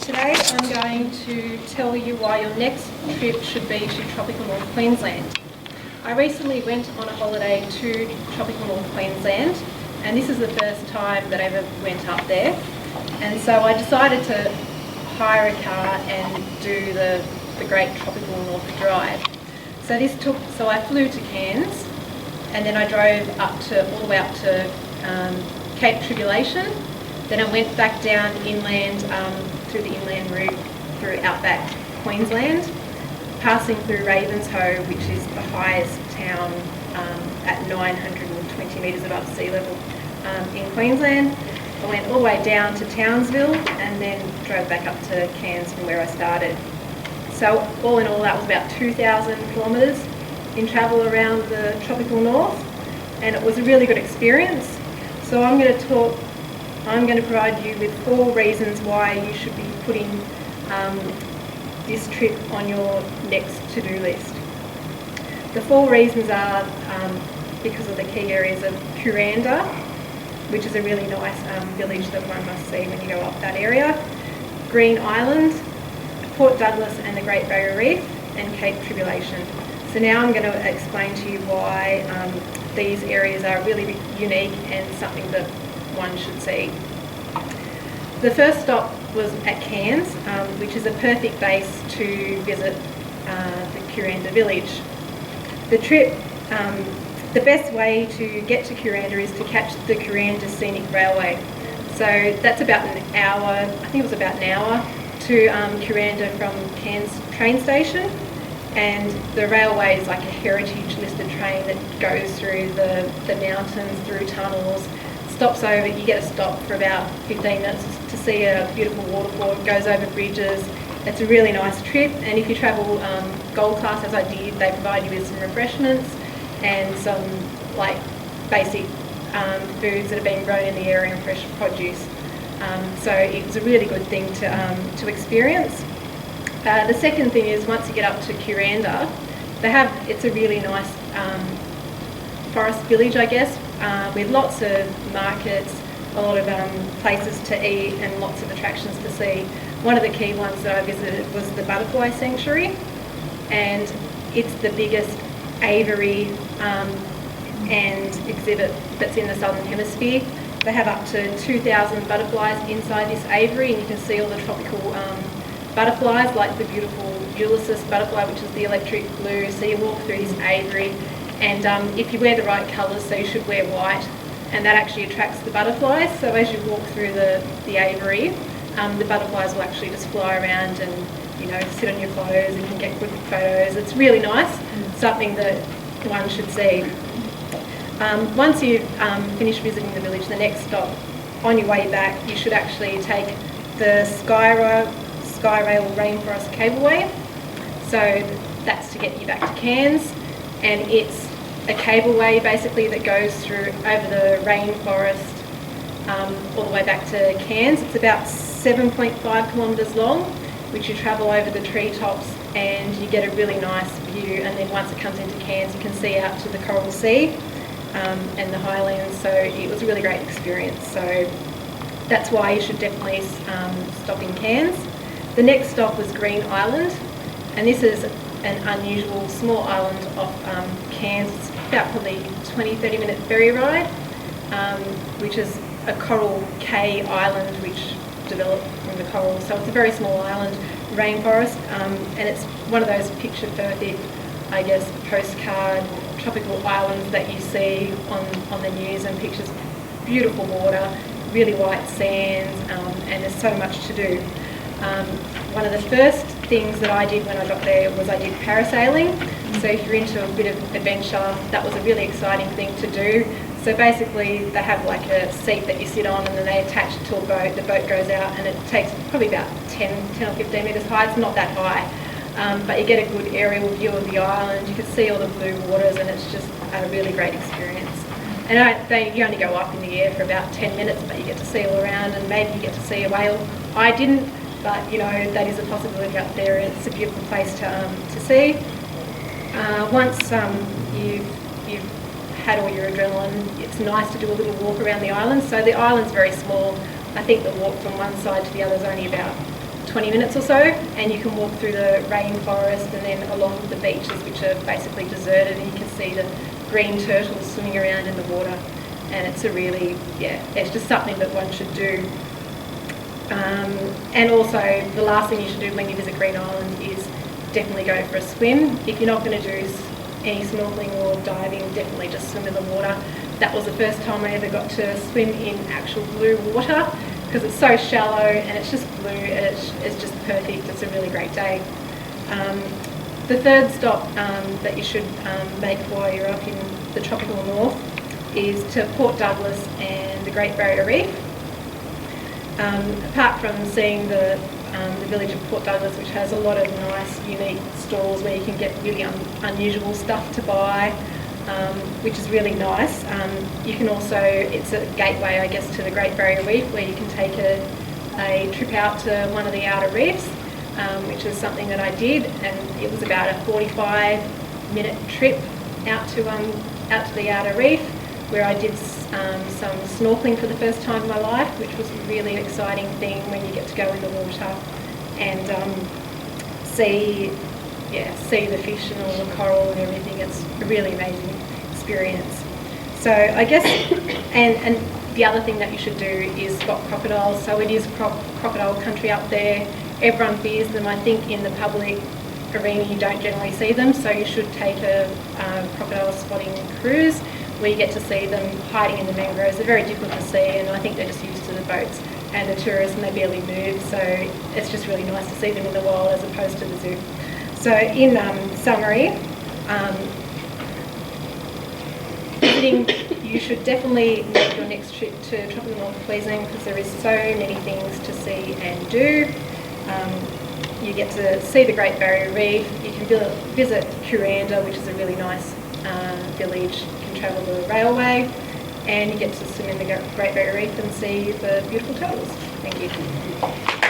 Today I'm going to tell you why your next trip should be to tropical North Queensland. I recently went on a holiday to tropical North Queensland, and this is the first time that I ever went up there. And so I decided to hire a car and do the Great Tropical North Drive. So I flew to Cairns, and then I drove all the way up to Cape Tribulation. Then I went back down inland through the inland route through outback Queensland, passing through Ravenshoe, which is the highest town at 920 metres above sea level in Queensland. I went all the way down to Townsville and then drove back up to Cairns from where I started. So all in all, that was about 2,000 kilometres in travel around the tropical north, and it was a really good experience. So I'm going to provide you with 4 reasons why you should be putting this trip on your next to-do list. The 4 reasons are because of the key areas of Kuranda, which is a really nice village that one must see when you go up that area, Green Island, Port Douglas and the Great Barrier Reef, and Cape Tribulation. So now I'm going to explain to you why these areas are really unique and something that one should see. The first stop was at Cairns, which is a perfect base to visit the Kuranda village. The trip, the best way to get to Kuranda is to catch the Kuranda Scenic Railway. So that's about an hour, I think it was about an hour to Kuranda from Cairns train station. And the railway is like a heritage listed train that goes through the mountains, through tunnels, stops over. You get a stop for about 15 minutes to see a beautiful waterfall. It goes over bridges. It's a really nice trip, and if you travel gold class as I did, they provide you with some refreshments and some like basic foods that have been grown in the area and fresh produce. So it was a really good thing to experience. The second thing is, once you get up to Kuranda, it's a really nice forest village, I guess, with lots of markets, a lot of places to eat and lots of attractions to see. One of the key ones that I visited was the Butterfly Sanctuary, and it's the biggest aviary and exhibit that's in the Southern Hemisphere. They have up to 2,000 butterflies inside this aviary, and you can see all the tropical butterflies, like the beautiful Ulysses butterfly, which is the electric blue. So you walk through this aviary, and if you wear the right colours, so you should wear white, and that actually attracts the butterflies. So as you walk through the aviary, the butterflies will actually just fly around and sit on your clothes, and you can get good photos. It's really nice, something that one should see. Once you've finished visiting the village, the next stop on your way back, you should actually take the Skyrail Rainforest Cableway. So that's to get you back to Cairns, and it's a cableway basically that goes through over the rainforest all the way back to Cairns. It's about 7.5 kilometres long, which you travel over the treetops, and you get a really nice view. And then once it comes into Cairns, you can see out to the Coral Sea and the Highlands. So it was a really great experience. So that's why you should definitely stop in Cairns. The next stop was Green Island, and this is an unusual small island off Cairns. It's about probably 20-30 minute ferry ride, which is a coral K island which developed from the coral. So it's a very small island, rainforest, and it's one of those picture perfect, I guess, postcard tropical islands that you see on the news and pictures. Beautiful water, really white sands, and there's so much to do. One of the first things that I did when I got there was I did parasailing. So if you're into a bit of adventure, that was a really exciting thing to do. So basically they have like a seat that you sit on, and then they attach it to a boat. The boat goes out, and it takes probably about 10 or 15 metres high. It's not that high, but you get a good aerial view of the island. You can see all the blue waters, and it's just a really great experience. And you only go up in the air for about 10 minutes, but you get to see all around, and maybe you get to see a whale. I didn't, but that is a possibility up there. It's a beautiful place to see. Once you've had all your adrenaline, it's nice to do a little walk around the island. So the island's very small. I think the walk from one side to the other is only about 20 minutes or so, and you can walk through the rainforest and then along the beaches, which are basically deserted, and you can see the green turtles swimming around in the water. And it's a really, it's just something that one should do. And also, the last thing you should do when you visit Green Island is definitely go for a swim. If you're not going to do any snorkeling or diving, definitely just swim in the water. That was the first time I ever got to swim in actual blue water, because it's so shallow and it's just blue and it's just perfect. It's a really great day. The third stop that you should make while you're up in the tropical north is to Port Douglas and the Great Barrier Reef. Apart from seeing the village of Port Douglas, which has a lot of nice, unique stalls where you can get really unusual stuff to buy, which is really nice. You can also, it's a gateway, I guess, to the Great Barrier Reef, where you can take a trip out to one of the outer reefs, which is something that I did, and it was about a 45-minute trip out to the outer reef, where I did some snorkeling for the first time in my life, which was a really exciting thing when you get to go in the water and see the fish and all the coral and everything. It's a really amazing experience. So I guess, and the other thing that you should do is spot crocodiles. So it is crocodile country up there. Everyone fears them. I think in the public arena you don't generally see them, so you should take a crocodile spotting cruise where you get to see them hiding in the mangroves. They're very difficult to see, and I think they're just used to the boats and the tourists, and they barely move, so it's just really nice to see them in the wild as opposed to the zoo. So in summary, you should definitely make your next trip to tropical North Queensland, because there is so many things to see and do. You get to see the Great Barrier Reef. You can visit Kuranda, which is a really nice village. You can travel the railway, and you get to swim in the Great Barrier Reef and see the beautiful turtles. Thank you.